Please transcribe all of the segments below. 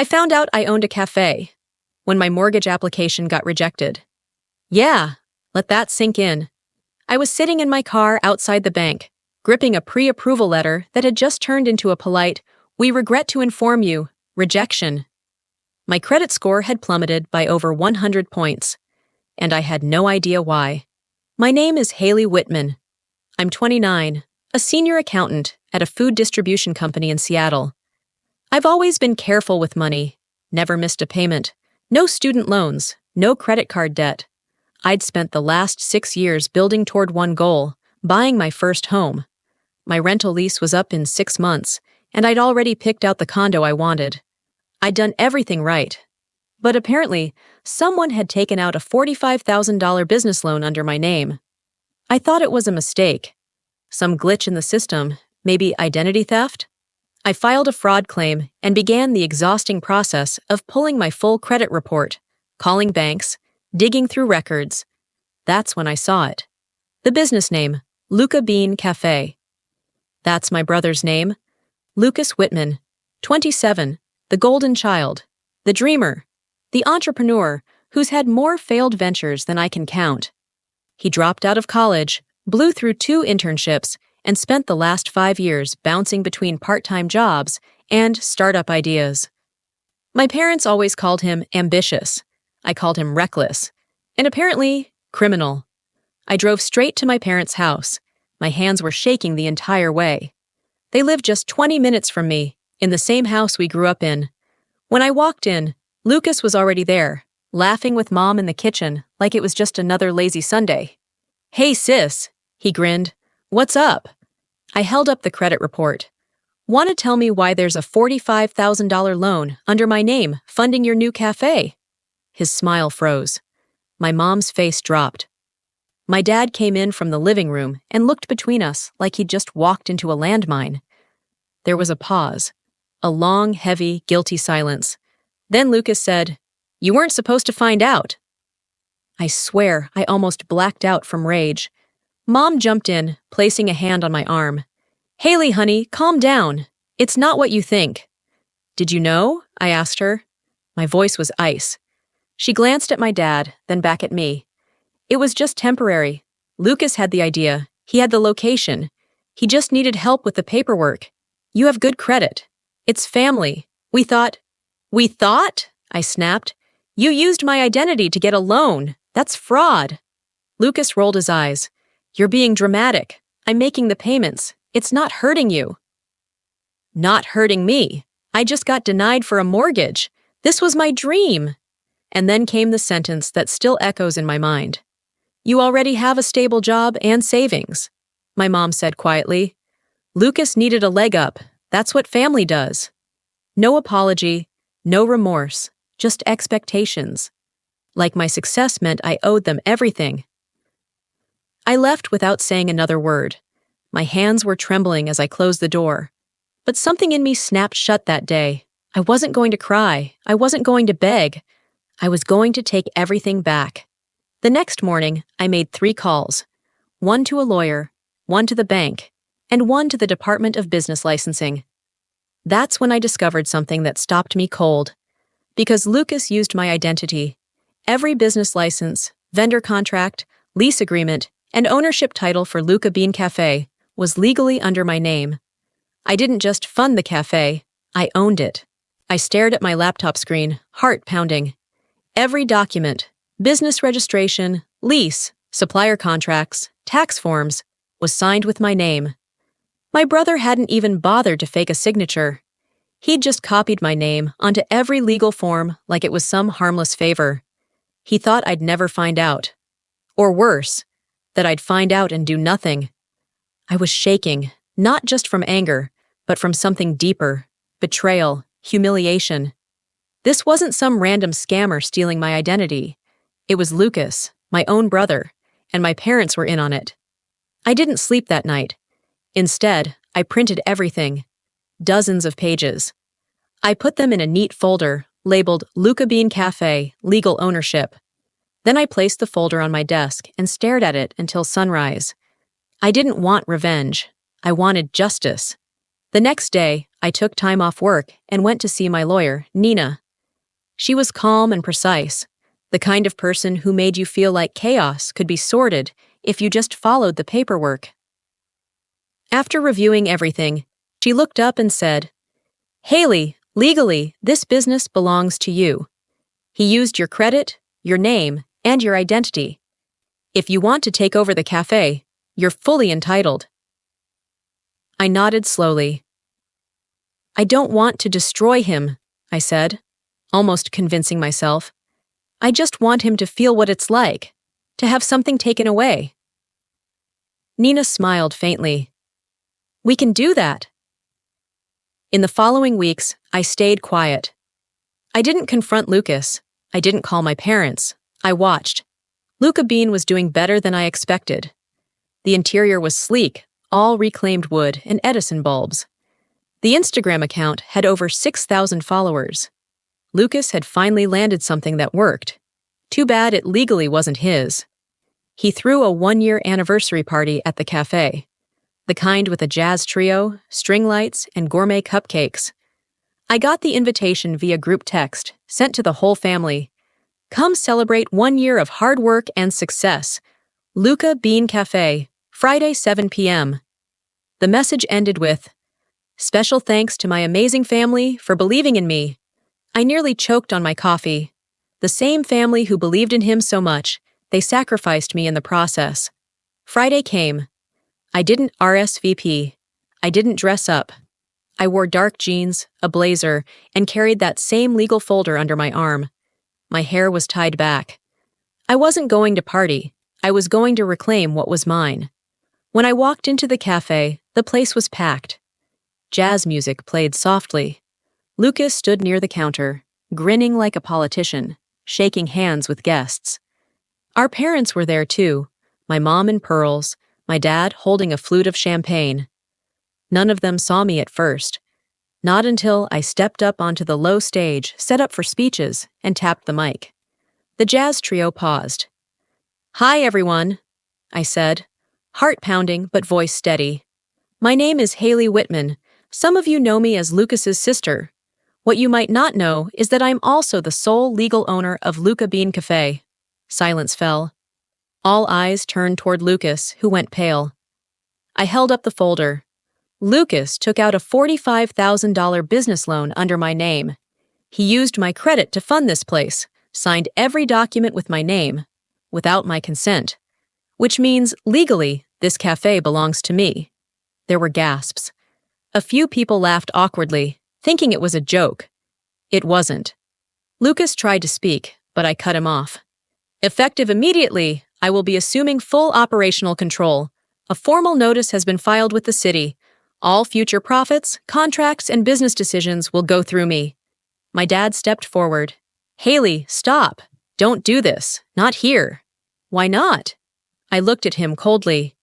I found out I owned a cafe when my mortgage application got rejected. Yeah, let that sink in. I was sitting in my car outside the bank, gripping a pre-approval letter that had just turned into a polite, "We regret to inform you," rejection. My credit score had plummeted by over 100 points, and I had no idea why. My name is Haley Whitman. I'm 29, a senior accountant at a food distribution company in Seattle. I've always been careful with money, never missed a payment, no student loans, no credit card debt. I'd spent the last 6 years building toward one goal, buying my first home. My rental lease was up in 6 months, and I'd already picked out the condo I wanted. I'd done everything right. But apparently, someone had taken out a $45,000 business loan under my name. I thought it was a mistake. Some glitch in the system, maybe identity theft? I filed a fraud claim and began the exhausting process of pulling my full credit report, calling banks, digging through records. That's when I saw it. The business name, Luca Bean Café. That's my brother's name, Lucas Whitman, 27, the golden child, the dreamer, the entrepreneur who's had more failed ventures than I can count. He dropped out of college, blew through 2 internships, and spent the last 5 years bouncing between part-time jobs and startup ideas. My parents always called him ambitious. I called him reckless, and apparently criminal. I drove straight to my parents' house. My hands were shaking the entire way. They lived just 20 minutes from me, in the same house we grew up in. When I walked in, Lucas was already there, laughing with Mom in the kitchen like it was just another lazy Sunday. "Hey, sis," he grinned. "What's up?" I held up the credit report. "Want to tell me why there's a $45,000 loan under my name funding your new cafe?" His smile froze. My mom's face dropped. My dad came in from the living room and looked between us like he'd just walked into a landmine. There was a pause, a long, heavy, guilty silence. Then Lucas said, "You weren't supposed to find out." I swear I almost blacked out from rage. Mom jumped in, placing a hand on my arm. "Haley, honey, calm down. It's not what you think." "Did you know?" I asked her. My voice was ice. She glanced at my dad, then back at me. "It was just temporary. Lucas had the idea. He had the location. He just needed help with the paperwork. You have good credit. It's family. We thought..." "We thought?" I snapped. "You used my identity to get a loan. That's fraud." Lucas rolled his eyes. "You're being dramatic. I'm making the payments. It's not hurting you." "Not hurting me. I just got denied for a mortgage. This was my dream." And then came the sentence that still echoes in my mind. "You already have a stable job and savings," my mom said quietly. Lucas needed a leg up. That's what family does. No apology, no remorse, just expectations. Like my success meant I owed them everything. I left without saying another word. My hands were trembling as I closed the door. But something in me snapped shut that day. I wasn't going to cry. I wasn't going to beg. I was going to take everything back. The next morning, I made 3 calls. 1 to a lawyer, 1 to the bank, and 1 to the Department of Business Licensing. That's when I discovered something that stopped me cold. Because Lucas used my identity. Every business license, vendor contract, lease agreement, and ownership title for Luca Bean Café was legally under my name. I didn't just fund the cafe, I owned it. I stared at my laptop screen, heart pounding. Every document, business registration, lease, supplier contracts, tax forms, was signed with my name. My brother hadn't even bothered to fake a signature. He'd just copied my name onto every legal form like it was some harmless favor. He thought I'd never find out. Or worse, that I'd find out and do nothing. I was shaking, not just from anger, but from something deeper, betrayal, humiliation. This wasn't some random scammer stealing my identity. It was Lucas, my own brother, and my parents were in on it. I didn't sleep that night. Instead, I printed everything. Dozens of pages. I put them in a neat folder, labeled Luca Bean Café, Legal Ownership. Then I placed the folder on my desk and stared at it until sunrise. I didn't want revenge. I wanted justice. The next day, I took time off work and went to see my lawyer, Nina. She was calm and precise, the kind of person who made you feel like chaos could be sorted if you just followed the paperwork. After reviewing everything, she looked up and said, "Haley, legally, this business belongs to you. He used your credit, your name, and your identity. If you want to take over the cafe, you're fully entitled." I nodded slowly. "I don't want to destroy him," I said, almost convincing myself. "I just want him to feel what it's like, to have something taken away." Nina smiled faintly. "We can do that." In the following weeks, I stayed quiet. I didn't confront Lucas. I didn't call my parents. I watched. Luca Bean was doing better than I expected. The interior was sleek, all reclaimed wood and Edison bulbs. The Instagram account had over 6,000 followers. Lucas had finally landed something that worked. Too bad it legally wasn't his. He threw a 1-year anniversary party at the cafe. The kind with a jazz trio, string lights, and gourmet cupcakes. I got the invitation via group text, sent to the whole family. "Come celebrate 1 year of hard work and success. Luca Bean Café, Friday 7 p.m. The message ended with, "Special thanks to my amazing family for believing in me." I nearly choked on my coffee. The same family who believed in him so much, they sacrificed me in the process. Friday came. I didn't RSVP. I didn't dress up. I wore dark jeans, a blazer, and carried that same legal folder under my arm. My hair was tied back. I wasn't going to party. I was going to reclaim what was mine. When I walked into the cafe, the place was packed. Jazz music played softly. Lucas stood near the counter, grinning like a politician, shaking hands with guests. Our parents were there too, my mom in pearls, my dad holding a flute of champagne. None of them saw me at first. Not until I stepped up onto the low stage set up for speeches and tapped the mic. The jazz trio paused. "Hi, everyone," I said, heart pounding but voice steady. "My name is Haley Whitman. Some of you know me as Lucas's sister. What you might not know is that I'm also the sole legal owner of Luca Bean Café." Silence fell. All eyes turned toward Lucas, who went pale. I held up the folder. Lucas took out a $45,000 business loan under my name. He used my credit to fund this place, signed every document with my name, without my consent. Which means, legally, this cafe belongs to me. There were gasps. A few people laughed awkwardly, thinking it was a joke. It wasn't. Lucas tried to speak, but I cut him off. "Effective immediately, I will be assuming full operational control. A formal notice has been filed with the city. All future profits, contracts, and business decisions will go through me." My dad stepped forward. "Haley, stop. Don't do this. Not here." "Why not?" I looked at him coldly.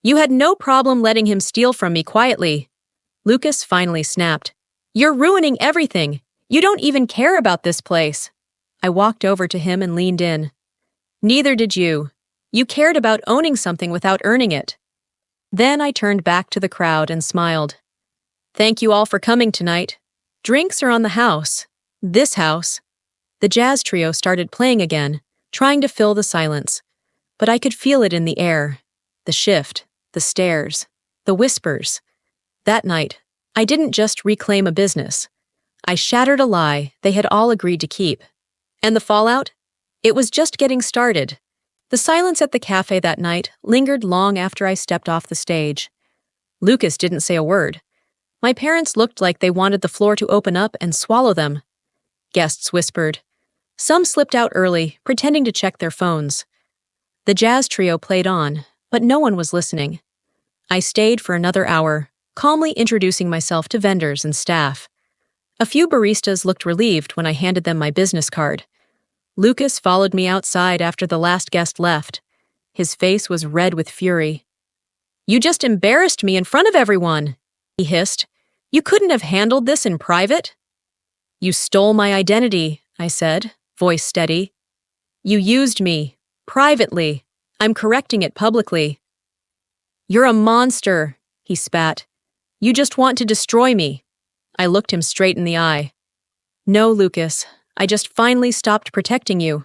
"You had no problem letting him steal from me quietly." Lucas finally snapped. "You're ruining everything. You don't even care about this place." I walked over to him and leaned in. "Neither did you. You cared about owning something without earning it." Then I turned back to the crowd and smiled. "Thank you all for coming tonight. Drinks are on the house. This house." The jazz trio started playing again, trying to fill the silence. But I could feel it in the air. The shift, the stares, the whispers. That night, I didn't just reclaim a business. I shattered a lie they had all agreed to keep. And the fallout? It was just getting started. The silence at the cafe that night lingered long after I stepped off the stage. Lucas didn't say a word. My parents looked like they wanted the floor to open up and swallow them. Guests whispered. Some slipped out early, pretending to check their phones. The jazz trio played on, but no one was listening. I stayed for another hour, calmly introducing myself to vendors and staff. A few baristas looked relieved when I handed them my business card. Lucas followed me outside after the last guest left. His face was red with fury. "You just embarrassed me in front of everyone," he hissed. "You couldn't have handled this in private?" "You stole my identity," I said, voice steady. "You used me, privately. I'm correcting it publicly." "You're a monster," he spat. "You just want to destroy me." I looked him straight in the eye. No, Lucas, I just finally stopped protecting you.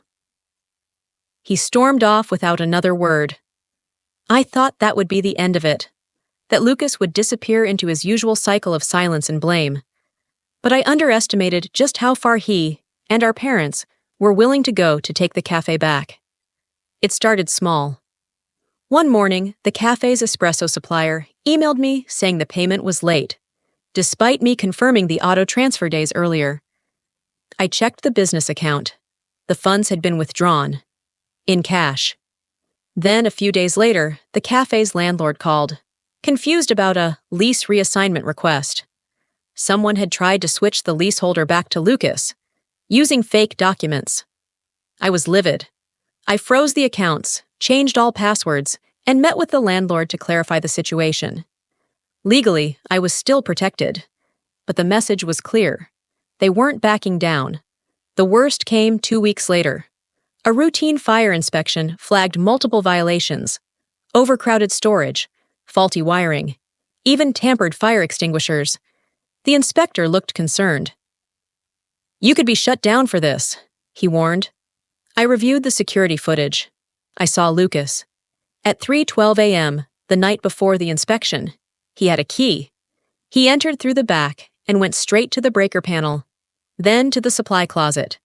He stormed off without another word. I thought that would be the end of it, that Lucas would disappear into his usual cycle of silence and blame. But I underestimated just how far he, and our parents, were willing to go to take the cafe back. It started small. One morning, the cafe's espresso supplier emailed me saying the payment was late, despite me confirming the auto transfer days earlier. I checked the business account. The funds had been withdrawn. In cash. Then, a few days later, the cafe's landlord called, confused about a lease reassignment request. Someone had tried to switch the leaseholder back to Lucas, using fake documents. I was livid. I froze the accounts, changed all passwords, and met with the landlord to clarify the situation. Legally, I was still protected. But the message was clear. They weren't backing down. The worst came 2 weeks later. A routine fire inspection flagged multiple violations: overcrowded storage, faulty wiring, even tampered fire extinguishers. The inspector looked concerned. "You could be shut down for this," he warned. I reviewed the security footage. I saw Lucas. At 3:12 a.m., the night before the inspection, he had a key. He entered through the back and went straight to the breaker panel, then to the supply closet.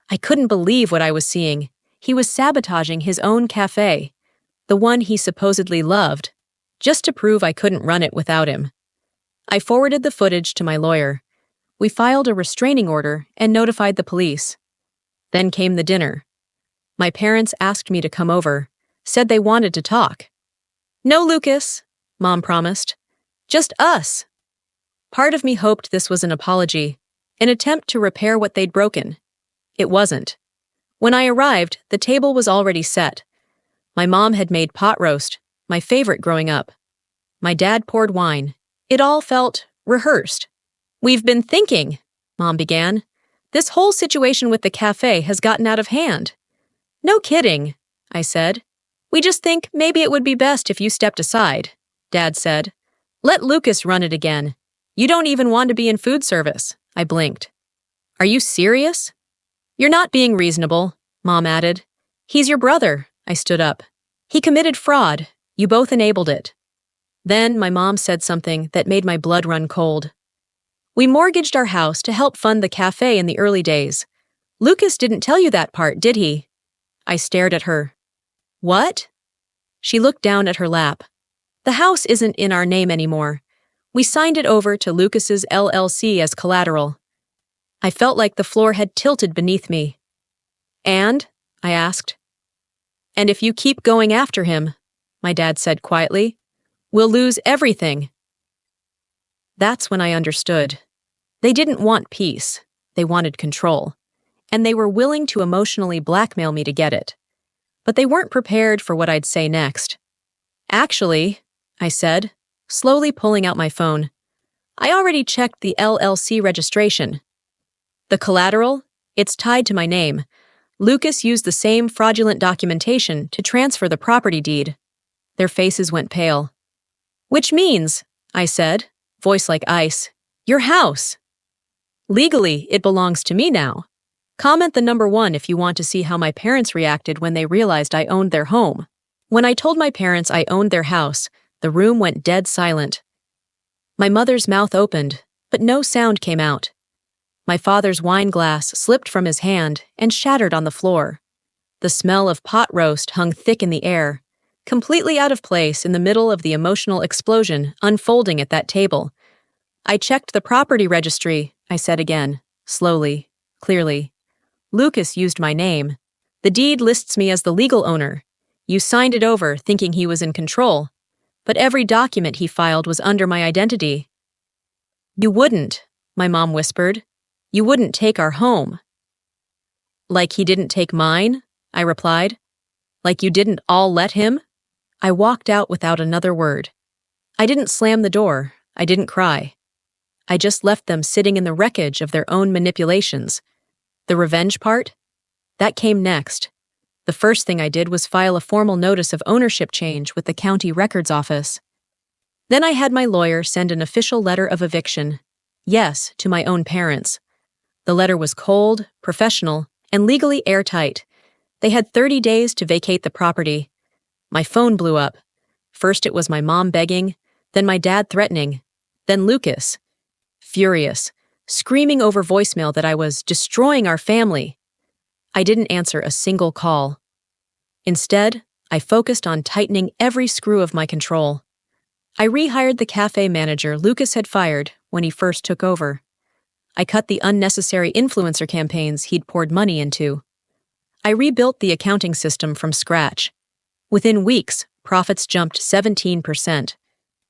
I couldn't believe what I was seeing. He was sabotaging his own cafe, the one he supposedly loved, just to prove I couldn't run it without him. I forwarded the footage to my lawyer. We filed a restraining order and notified the police. Then came the dinner. My parents asked me to come over, said they wanted to talk. "No, Lucas," Mom promised. "Just us." Part of me hoped this was an apology, an attempt to repair what they'd broken. It wasn't. When I arrived, the table was already set. My mom had made pot roast, my favorite growing up. My dad poured wine. It all felt rehearsed. "We've been thinking," Mom began. "This whole situation with the cafe has gotten out of hand." "No kidding," I said. "We just think maybe it would be best if you stepped aside," Dad said. "Let Lucas run it again. You don't even want to be in food service," I blinked. "Are you serious?" "You're not being reasonable," Mom added. "He's your brother," I stood up. "He committed fraud. You both enabled it." Then my mom said something that made my blood run cold. "We mortgaged our house to help fund the cafe in the early days. Lucas didn't tell you that part, did he?" I stared at her. "What?" She looked down at her lap. "The house isn't in our name anymore. We signed it over to Lucas's LLC as collateral." I felt like the floor had tilted beneath me. "And?" I asked. "And if you keep going after him," my dad said quietly, "we'll lose everything." That's when I understood. They didn't want peace. They wanted control. And they were willing to emotionally blackmail me to get it. But they weren't prepared for what I'd say next. "Actually," I said, slowly pulling out my phone, "I already checked the LLC registration. The collateral? It's tied to my name. Lucas used the same fraudulent documentation to transfer the property deed." Their faces went pale. "Which means," I said, voice like ice, "your house. Legally, it belongs to me now. Comment the number 1 if you want to see how my parents reacted when they realized I owned their home." When I told my parents I owned their house, the room went dead silent. My mother's mouth opened, but no sound came out. My father's wine glass slipped from his hand and shattered on the floor. The smell of pot roast hung thick in the air, completely out of place in the middle of the emotional explosion unfolding at that table. "I checked the property registry," I said again, slowly, clearly. "Lucas used my name. The deed lists me as the legal owner. You signed it over thinking he was in control, but every document he filed was under my identity." "You wouldn't," my mom whispered. "You wouldn't take our home." "Like he didn't take mine?" I replied. "Like you didn't all let him?" I walked out without another word. I didn't slam the door. I didn't cry. I just left them sitting in the wreckage of their own manipulations. The revenge part? That came next. The first thing I did was file a formal notice of ownership change with the county records office. Then I had my lawyer send an official letter of eviction. Yes, to my own parents. The letter was cold, professional, and legally airtight. They had 30 days to vacate the property. My phone blew up. First it was my mom begging, then my dad threatening, then Lucas, furious, screaming over voicemail that I was destroying our family. I didn't answer a single call. Instead, I focused on tightening every screw of my control. I rehired the cafe manager Lucas had fired when he first took over. I cut the unnecessary influencer campaigns he'd poured money into. I rebuilt the accounting system from scratch. Within weeks, profits jumped 17%.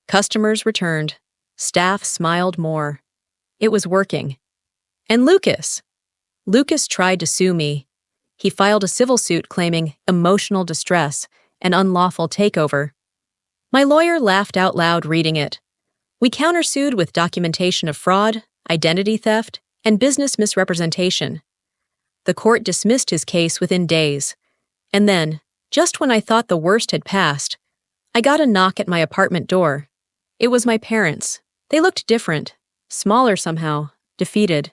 Customers returned. Staff smiled more. It was working. And Lucas? Lucas tried to sue me. He filed a civil suit claiming emotional distress and unlawful takeover. My lawyer laughed out loud reading it. We countersued with documentation of fraud, identity theft, and business misrepresentation. The court dismissed his case within days. And then, just when I thought the worst had passed, I got a knock at my apartment door. It was my parents. They looked different, smaller somehow, defeated.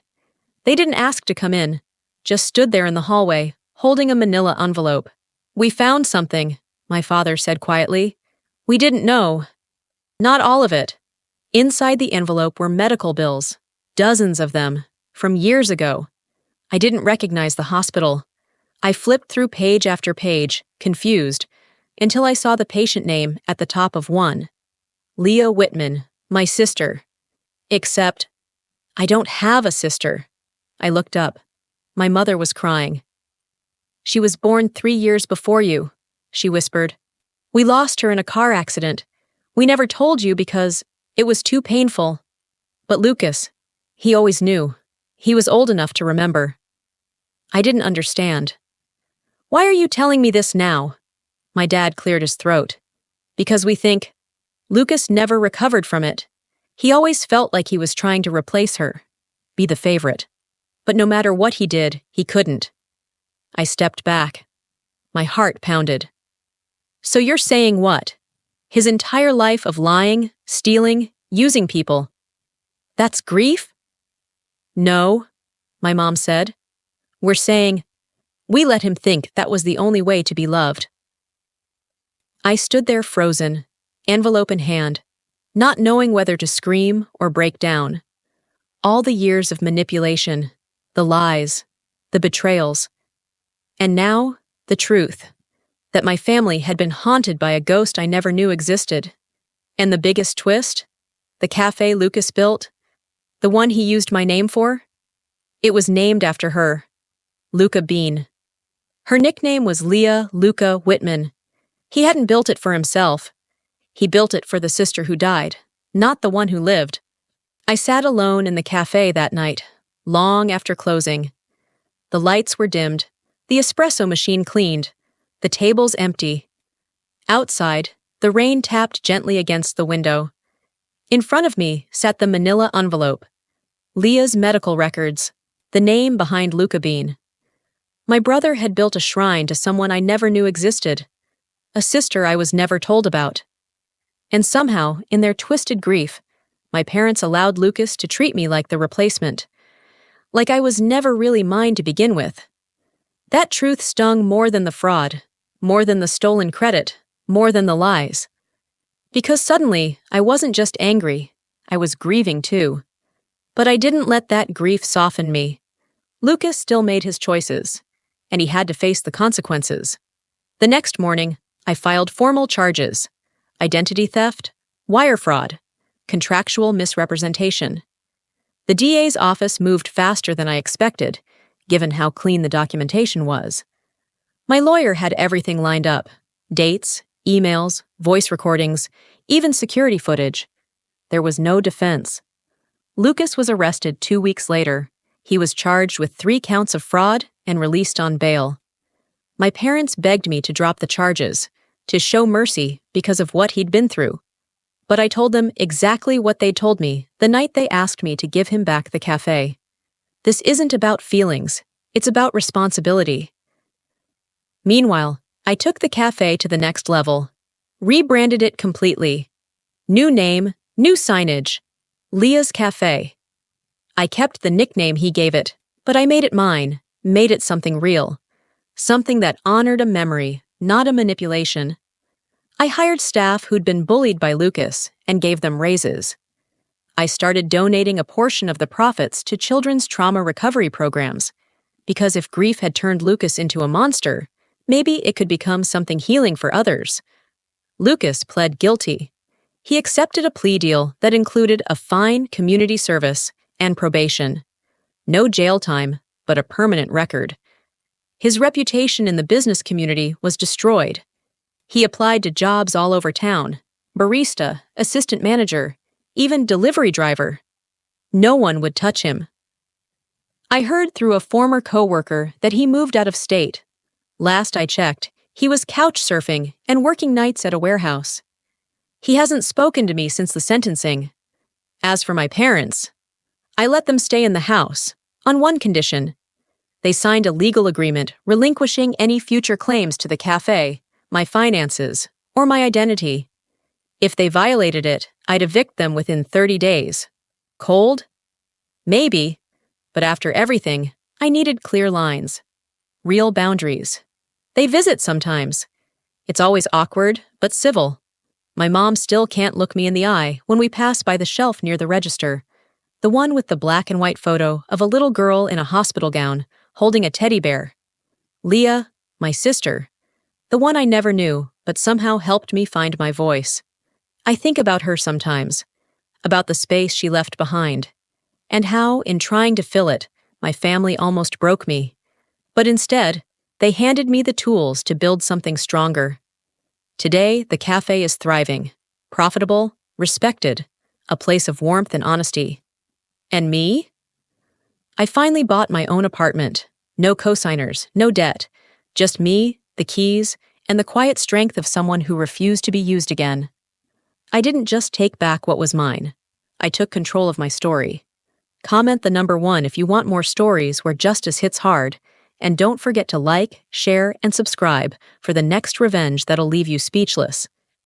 They didn't ask to come in, just stood there in the hallway, holding a manila envelope. "We found something," my father said quietly. "We didn't know." Not all of it. Inside the envelope were medical bills, dozens of them, from years ago. I didn't recognize the hospital. I flipped through page after page, confused, until I saw the patient name at the top of one. Leah Whitman, my sister. Except, I don't have a sister. I looked up. My mother was crying. "She was born 3 years before you," she whispered. "We lost her in a car accident. We never told you because it was too painful." But Lucas, he always knew. He was old enough to remember. I didn't understand. "Why are you telling me this now?" My dad cleared his throat. "Because we think." Lucas never recovered from it. He always felt like he was trying to replace her, be the favorite. But no matter what he did, he couldn't. I stepped back. My heart pounded. "So you're saying what? His entire life of lying, stealing, using people. That's grief?" "No," my mom said. "We're saying, we let him think that was the only way to be loved." I stood there frozen, envelope in hand, not knowing whether to scream or break down. All the years of manipulation, the lies, the betrayals. And now, the truth. That my family had been haunted by a ghost I never knew existed. And the biggest twist? The cafe Lucas built? The one he used my name for? It was named after her. Luca Bean. Her nickname was Leah Luca Whitman. He hadn't built it for himself. He built it for the sister who died, not the one who lived. I sat alone in the cafe that night, long after closing. The lights were dimmed, the espresso machine cleaned, the tables empty. Outside, the rain tapped gently against the window. In front of me sat the manila envelope. Leah's medical records, the name behind Luca Bean. My brother had built a shrine to someone I never knew existed, a sister I was never told about. And somehow, in their twisted grief, my parents allowed Lucas to treat me like the replacement, like I was never really mine to begin with. That truth stung more than the fraud, more than the stolen credit, more than the lies. Because suddenly, I wasn't just angry, I was grieving too. But I didn't let that grief soften me. Lucas still made his choices, and he had to face the consequences. The next morning, I filed formal charges: identity theft, wire fraud, contractual misrepresentation. The DA's office moved faster than I expected, given how clean the documentation was. My lawyer had everything lined up: dates, emails, voice recordings, even security footage. There was no defense. Lucas was arrested 2 weeks later. He was charged with 3 counts of fraud and released on bail. My parents begged me to drop the charges, to show mercy because of what he'd been through. But I told them exactly what they'd told me the night they asked me to give him back the cafe. This isn't about feelings, it's about responsibility. Meanwhile, I took the cafe to the next level, rebranded it completely. New name, new signage. Leah's Cafe. I kept the nickname he gave it, but I made it mine, made it something real. Something that honored a memory, not a manipulation. I hired staff who'd been bullied by Lucas and gave them raises. I started donating a portion of the profits to children's trauma recovery programs, because if grief had turned Lucas into a monster, maybe it could become something healing for others. Lucas pled guilty. He accepted a plea deal that included a fine, community service, and probation. No jail time, but a permanent record. His reputation in the business community was destroyed. He applied to jobs all over town: barista, assistant manager, even delivery driver. No one would touch him. I heard through a former coworker that he moved out of state. Last I checked, he was couch surfing and working nights at a warehouse. He hasn't spoken to me since the sentencing. As for my parents, I let them stay in the house, on one condition. They signed a legal agreement relinquishing any future claims to the cafe, my finances, or my identity. If they violated it, I'd evict them within 30 days. Cold? Maybe, but after everything, I needed clear lines. Real boundaries. They visit sometimes. It's always awkward, but civil. My mom still can't look me in the eye when we pass by the shelf near the register, the one with the black and white photo of a little girl in a hospital gown, holding a teddy bear. Leah, my sister, the one I never knew, but somehow helped me find my voice. I think about her sometimes, about the space she left behind, and how, in trying to fill it, my family almost broke me. But instead, they handed me the tools to build something stronger. Today, the cafe is thriving, profitable, respected, a place of warmth and honesty. And me? I finally bought my own apartment. No cosigners, no debt. Just me, the keys, and the quiet strength of someone who refused to be used again. I didn't just take back what was mine. I took control of my story. Comment the number 1 if you want more stories where justice hits hard, and don't forget to like, share, and subscribe for the next revenge that'll leave you speechless.